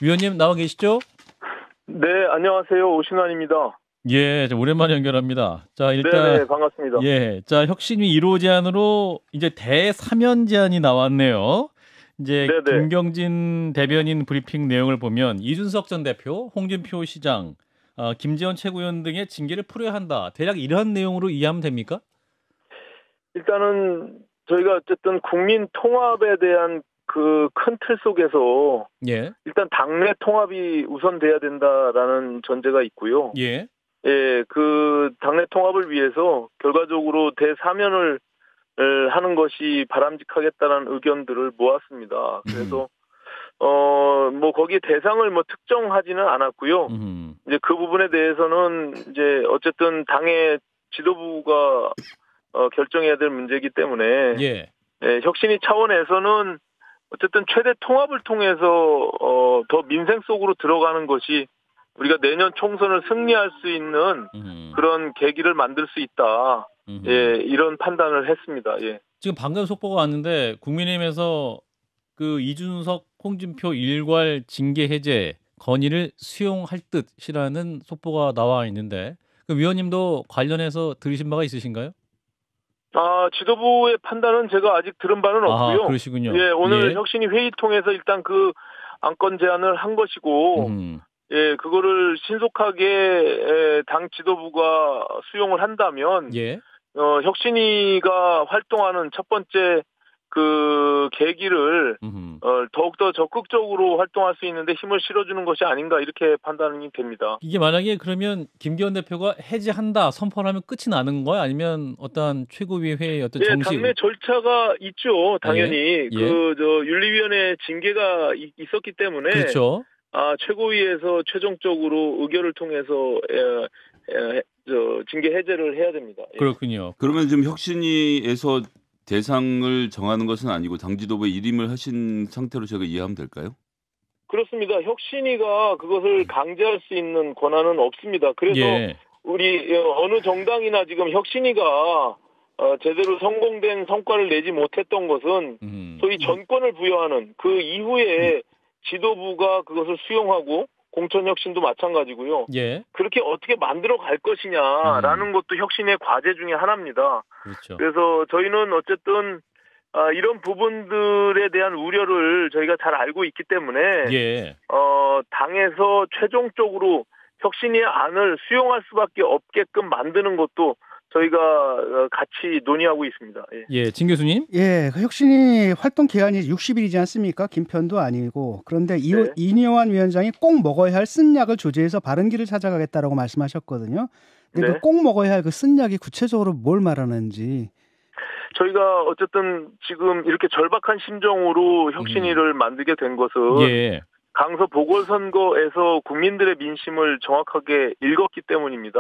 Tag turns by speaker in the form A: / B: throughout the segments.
A: 위원님 나와 계시죠?
B: 네, 안녕하세요. 오신환입니다.
A: 예, 오랜만에 연결합니다. 자, 일단
B: 네네, 반갑습니다.
A: 예, 자 혁신위 1호 제안으로 이제 대사면 제안이 나왔네요. 이제
B: 네네.
A: 김경진 대변인 브리핑 내용을 보면 이준석 전 대표, 홍준표 시장, 김재원 최고위원 등의 징계를 풀어야 한다. 대략 이러한 내용으로 이해하면 됩니까?
B: 일단은 저희가 어쨌든 국민 통합에 대한 그 큰 틀 속에서
A: 예,
B: 일단 당내 통합이 우선돼야 된다라는 전제가 있고요.
A: 예,
B: 예, 그 당내 통합을 위해서 결과적으로 대사면을 하는 것이 바람직하겠다는 의견들을 모았습니다.
A: 음,
B: 그래서 뭐 거기에 대상을 뭐 특정하지는 않았고요.
A: 음,
B: 이제 그 부분에 대해서는 이제 어쨌든 당의 지도부가 결정해야 될 문제이기 때문에
A: 예,
B: 혁신위 차원에서는 어쨌든 최대 통합을 통해서 더 민생 속으로 들어가는 것이 우리가 내년 총선을 승리할 수 있는
A: 음,
B: 그런 계기를 만들 수 있다. 예,
A: 음.
B: 이런 판단을 했습니다. 예.
A: 지금 방금 속보가 왔는데 국민의힘에서 그 이준석, 홍준표 일괄 징계 해제 건의를 수용할 듯이라는 속보가 나와 있는데 그 위원님도 관련해서 들으신 바가 있으신가요?
B: 아, 지도부의 판단은 제가 아직 들은 바는
A: 아,
B: 없고요.
A: 그러시군요.
B: 예, 오늘
A: 예.
B: 혁신이 회의 통해서 일단 그 안건 제안을 한 것이고,
A: 음.
B: 예, 그거를 신속하게 당 지도부가 수용을 한다면
A: 예.
B: 혁신위가 활동하는 첫 번째 그 계기를
A: 음.
B: 더욱더 적극적으로 활동할 수 있는데 힘을 실어주는 것이 아닌가 이렇게 판단이 됩니다.
A: 이게 만약에 그러면 김기현 대표가 해제한다 선포를 하면 끝이 나는 거야? 아니면 어떤 최고위 회의 어떤
B: 예,
A: 정식
B: 당내 절차가 있죠.
A: 예.
B: 당연히
A: 예.
B: 윤리위원회 징계가 있었기 때문에
A: 그렇죠.
B: 최고위에서 최종적으로 의결을 통해서 징계 해제를 해야 됩니다. 예.
A: 그렇군요.
C: 그러면 지금 혁신위에서 대상을 정하는 것은 아니고 당 지도부에 일임을 하신 상태로 제가 이해하면 될까요?
B: 그렇습니다. 혁신위가 그것을 강제할 수 있는 권한은 없습니다. 그래서
A: 예.
B: 우리 어느 정당이나 지금 혁신위가 제대로 성공된 성과를 내지 못했던 것은
A: 음.
B: 소위 전권을 부여하는 그 이후에 지도부가 그것을 수용하고 공천혁신도 마찬가지고요.
A: 예.
B: 그렇게 어떻게 만들어 갈 것이냐라는 것도 혁신의 과제 중에 하나입니다.
A: 그렇죠.
B: 그래서 저희는 어쨌든 이런 부분들에 대한 우려를 저희가 잘 알고 있기 때문에
A: 예.
B: 당에서 최종적으로 혁신의 안을 수용할 수밖에 없게끔 만드는 것도 저희가 같이 논의하고 있습니다. 예.
A: 예, 진 교수님.
D: 예, 그 혁신이 활동 기한이 60일이지 않습니까? 긴 편도 아니고. 그런데
B: 네.
D: 이뇨환 위원장이 꼭 먹어야 할 쓴 약을 조제해서 바른 길을 찾아가겠다라고 말씀하셨거든요. 근데
B: 네.
D: 그 꼭 먹어야 할 그 쓴 약이 구체적으로 뭘 말하는지.
B: 저희가 어쨌든 지금 이렇게 절박한 심정으로 혁신위를 만들게 된 것은
A: 예.
B: 강서 보궐선거에서 국민들의 민심을 정확하게 읽었기 때문입니다.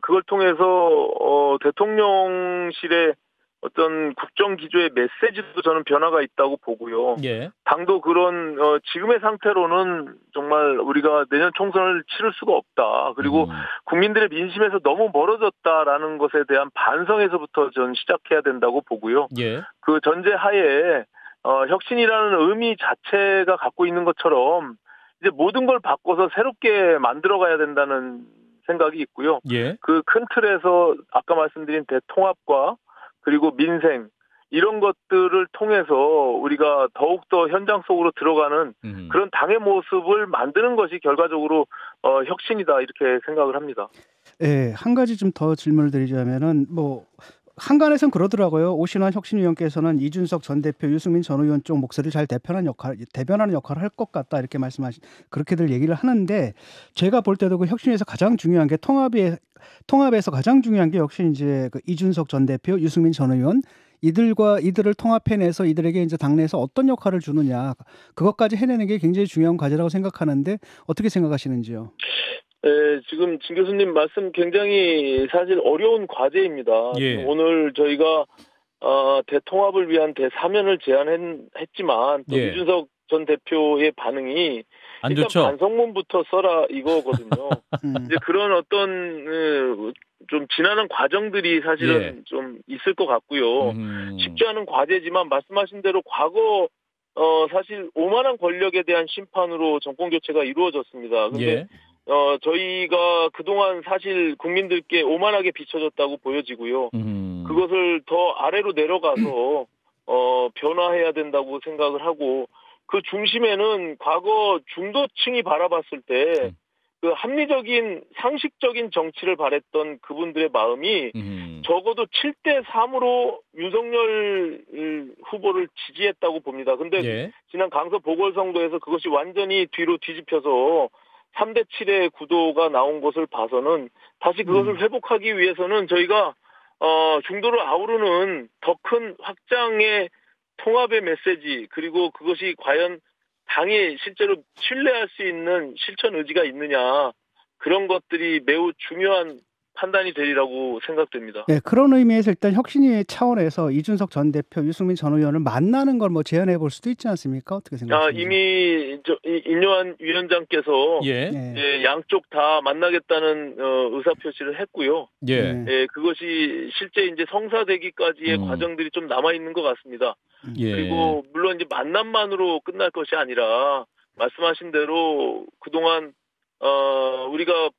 B: 그걸 통해서 대통령실의 어떤 국정 기조의 메시지도 저는 변화가 있다고 보고요.
A: 예.
B: 당도 그런 지금의 상태로는 정말 우리가 내년 총선을 치를 수가 없다. 그리고 국민들의 민심에서 너무 멀어졌다라는 것에 대한 반성에서부터 전 시작해야 된다고 보고요.
A: 예.
B: 그 전제 하에 혁신이라는 의미 자체가 갖고 있는 것처럼 이제 모든 걸 바꿔서 새롭게 만들어가야 된다는 생각이 있고요.
A: 예.
B: 그 큰 틀에서 아까 말씀드린 대통합과 그리고 민생 이런 것들을 통해서 우리가 더욱더 현장 속으로 들어가는 그런 당의 모습을 만드는 것이 결과적으로 혁신이다 이렇게 생각을 합니다.
D: 예, 한 가지 좀 더 질문을 드리자면은 한간에선 그러더라고요. 오신환 혁신위원께서는 이준석 전 대표, 유승민 전 의원 쪽 목소리를 잘 대변하는 역할을 할 것 같다 이렇게 그렇게들 얘기를 하는데 제가 볼 때도 그 혁신위에서 가장 중요한 게 통합에서 가장 중요한 게 역시 이제 그 이준석 전 대표, 유승민 전 의원 이들을 통합해내서 이들에게 이제 당내에서 어떤 역할을 주느냐 그것까지 해내는 게 굉장히 중요한 과제라고 생각하는데 어떻게 생각하시는지요?
B: 네, 지금 진 교수님 말씀 굉장히 사실 어려운 과제입니다.
A: 예.
B: 오늘 저희가 대통합을 위한 대사면을 제안했지만 또
A: 예.
B: 이준석 전 대표의 반응이
A: 안
B: 일단
A: 좋죠.
B: 반성문부터 써라 이거거든요. 이제 그런 어떤 좀 지나는 과정들이 사실은 좀 있을 것 같고요. 쉽지 않은 과제지만 말씀하신 대로 과거 사실 오만한 권력에 대한 심판으로 정권 교체가 이루어졌습니다. 근데
A: 예.
B: 저희가 그동안 사실 국민들께 오만하게 비춰졌다고 보여지고요. 그것을 더 아래로 내려가서 변화해야 된다고 생각을 하고 그 중심에는 과거 중도층이 바라봤을 때 그 합리적인 상식적인 정치를 바랬던 그분들의 마음이 적어도 7대3으로 윤석열 후보를 지지했다고 봅니다. 근데
A: 예.
B: 지난 강서 보궐선거에서 그것이 완전히 뒤로 뒤집혀서 3대7의 구도가 나온 것을 봐서는 다시 그것을 회복하기 위해서는 저희가 중도를 아우르는 더 큰 확장의 통합의 메시지 그리고 그것이 과연 당이 실제로 신뢰할 수 있는 실천 의지가 있느냐 그런 것들이 매우 중요한 판단이 되리라고 생각됩니다.
D: 네, 그런 의미에서 일단 혁신위 차원에서 이준석 전 대표, 유승민 전 의원을 만나는 걸 뭐 제안해 볼 수도 있지 않습니까? 어떻게 생각하십니까?
B: 이미 인요한 위원장께서
A: 예.
B: 예, 양쪽 다 만나겠다는 의사 표시를 했고요.
A: 예.
D: 네.
B: 예, 그것이 실제 이제 성사되기까지의 과정들이 좀 남아 있는 것 같습니다.
A: 예.
B: 그리고 물론 이제 만남만으로 끝날 것이 아니라 말씀하신 대로 그동안 우리가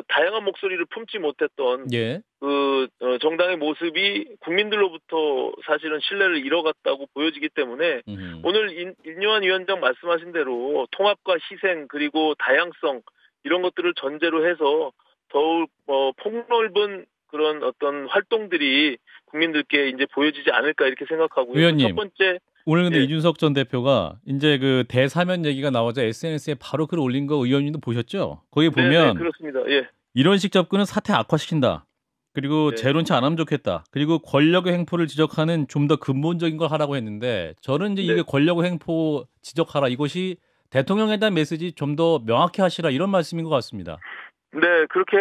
B: 다양한 목소리를 품지 못했던
A: 예.
B: 그 정당의 모습이 국민들로부터 사실은 신뢰를 잃어갔다고 보여지기 때문에 오늘 인요한 위원장 말씀하신 대로 통합과 희생 그리고 다양성 이런 것들을 전제로 해서 더욱 폭넓은 그런 어떤 활동들이 국민들께 이제 보여지지 않을까 이렇게 생각하고요.
A: 위원님.
B: 첫 번째
A: 오늘 근데
B: 예.
A: 이준석 전 대표가 이제 그 대사면 얘기가 나오자 SNS에 바로 글 올린 거 의원님도 보셨죠? 거기 보면
B: 네, 그렇습니다. 예.
A: 이런 식 접근은 사태 악화시킨다. 그리고
B: 네.
A: 재론치 안 하면 좋겠다. 그리고 권력의 횡포를 지적하는 좀 더 근본적인 걸 하라고 했는데 저는 이제
B: 네.
A: 이게 권력의 횡포 지적하라 이것이 대통령에 대한 메시지 좀 더 명확히 하시라 이런 말씀인 것 같습니다.
B: 네, 그렇게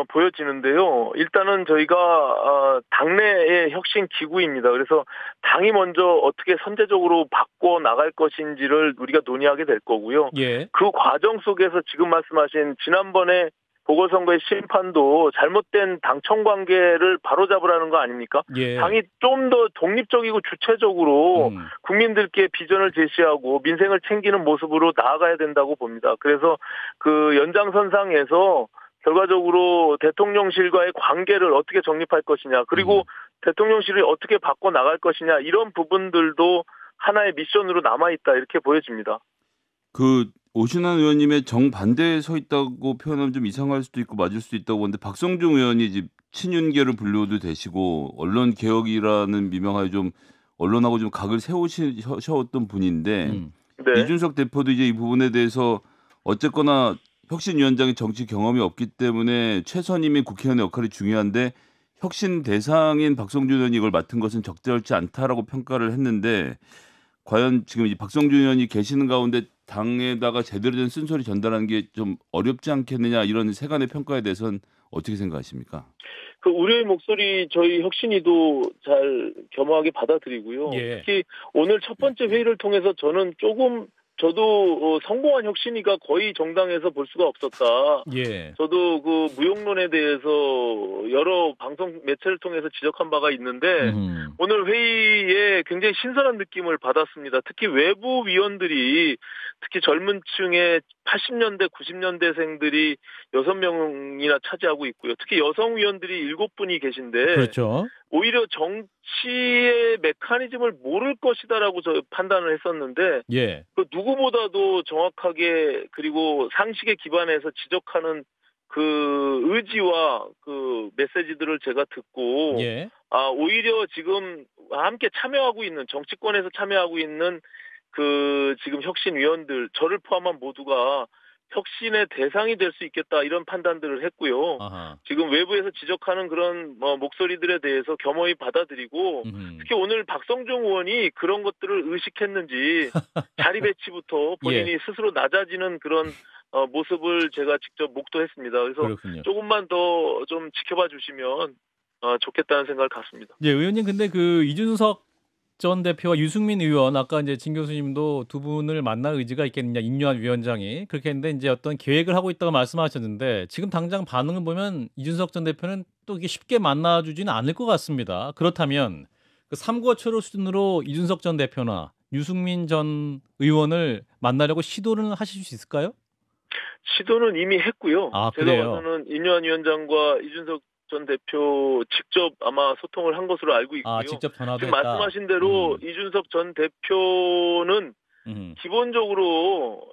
B: 보여지는데요. 일단은 저희가 당내의 혁신 기구입니다. 그래서 당이 먼저 어떻게 선제적으로 바꿔 나갈 것인지를 우리가 논의하게 될 거고요.
A: 예.
B: 그 과정 속에서 지금 말씀하신 지난번에 보궐선거의 심판도 잘못된 당청 관계를 바로잡으라는 거 아닙니까?
A: 예.
B: 당이 좀 더 독립적이고 주체적으로
A: 음.
B: 국민들께 비전을 제시하고 민생을 챙기는 모습으로 나아가야 된다고 봅니다. 그래서 그 연장선상에서 결과적으로 대통령실과의 관계를 어떻게 정립할 것이냐, 그리고 대통령실을 어떻게 바꿔 나갈 것이냐, 이런 부분들도 하나의 미션으로 남아있다, 이렇게 보여집니다.
C: 그 오신환 의원님의 정반대에 서 있다고 표현하면 좀 이상할 수도 있고 맞을 수도 있다고 하는데 박성중 의원이 이제 친윤계를 분류도 되시고 언론 개혁이라는 미명하에 좀 언론하고 좀 각을 세우셨던 분인데
B: 네.
C: 이준석 대표도 이제 이 부분에 대해서 어쨌거나 혁신위원장의 정치 경험이 없기 때문에 최선임의 국회의원의 역할이 중요한데 혁신 대상인 박성준 의원이 이걸 맡은 것은 적절치 않다라고 평가를 했는데 과연 지금 이 박성준 의원이 계시는 가운데 당에다가 제대로 된 쓴소리 전달하는 게 좀 어렵지 않겠느냐 이런 세간의 평가에 대해서는 어떻게 생각하십니까?
B: 그 우려의 목소리 저희 혁신위도 잘 겸허하게 받아들이고요.
A: 예.
B: 특히 오늘 첫 번째 회의를 통해서 저도 성공한 혁신위가 거의 정당에서 볼 수가 없었다.
A: 예.
B: 저도 그 무용론에 대해서 여러 방송 매체를 통해서 지적한 바가 있는데 오늘 회의에 굉장히 신선한 느낌을 받았습니다. 특히 외부 위원들이 특히 젊은 층의 80년대, 90년대생들이 6명이나 차지하고 있고요. 특히 여성 위원들이 7분이 계신데
A: 그렇죠.
B: 오히려 정치의 메커니즘을 모를 것이다라고 저 판단을 했었는데
A: 예.
B: 그 누구보다도 정확하게 그리고 상식에 기반해서 지적하는 그 의지와 그 메시지들을 제가 듣고
A: 예.
B: 오히려 지금 함께 참여하고 있는 정치권에서 참여하고 있는 그 지금 혁신위원들 저를 포함한 모두가 혁신의 대상이 될 수 있겠다 이런 판단들을 했고요.
A: 아하.
B: 지금 외부에서 지적하는 그런 목소리들에 대해서 겸허히 받아들이고 특히 오늘 박성중 의원이 그런 것들을 의식했는지 자리 배치부터 본인이
A: 예.
B: 스스로 낮아지는 그런 모습을 제가 직접 목도했습니다. 그래서
A: 그렇군요.
B: 조금만 더 좀 지켜봐 주시면 좋겠다는 생각을 갖습니다.
A: 예, 의원님 근데 그 이준석 전 대표와 유승민 의원 아까 이제 진 교수님도 두 분을 만날 의지가 있겠느냐 인요한 위원장이 그렇게 했는데 이제 어떤 계획을 하고 있다고 말씀하셨는데 지금 당장 반응을 보면 이준석 전 대표는 또 이게 쉽게 만나주지는 않을 것 같습니다. 그렇다면 그 3과 7호 수준으로 이준석 전 대표나 유승민 전 의원을 만나려고 시도는 하실 수 있을까요?
B: 시도는 이미 했고요.
A: 아,
B: 제가
A: 그래요?
B: 봐서는 임요한 위원장과 이준석 전 대표 직접 아마 소통을 한 것으로 알고 있고요.
A: 아, 직접 전화도
B: 지금
A: 했다.
B: 말씀하신 대로 이준석 전 대표는 기본적으로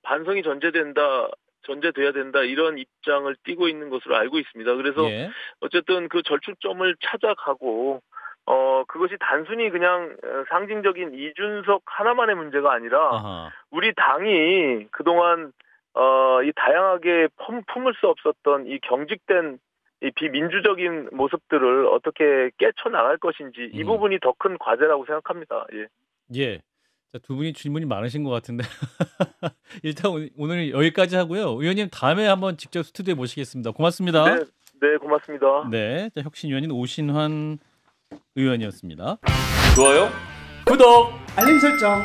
B: 반성이 전제돼야 된다 이런 입장을 띠고 있는 것으로 알고 있습니다. 그래서
A: 예.
B: 어쨌든 그 절충점을 찾아가고 그것이 단순히 그냥 상징적인 이준석 하나만의 문제가 아니라
A: 아하.
B: 우리 당이 그동안 이 다양하게 품을 수 없었던 이 경직된 이 비민주적인 모습들을 어떻게 깨쳐나갈 것인지 이 부분이 더 큰 과제라고 생각합니다. 예.
A: 예. 자, 두 분이 질문이 많으신 것 같은데 일단 오늘 여기까지 하고요. 의원님 다음에 한번 직접 스튜디오에 모시겠습니다. 고맙습니다.
B: 네, 고맙습니다.
A: 네, 자, 혁신위원인 오신환 의원이었습니다.
C: 좋아요?
A: 구독!
D: 알림 설정.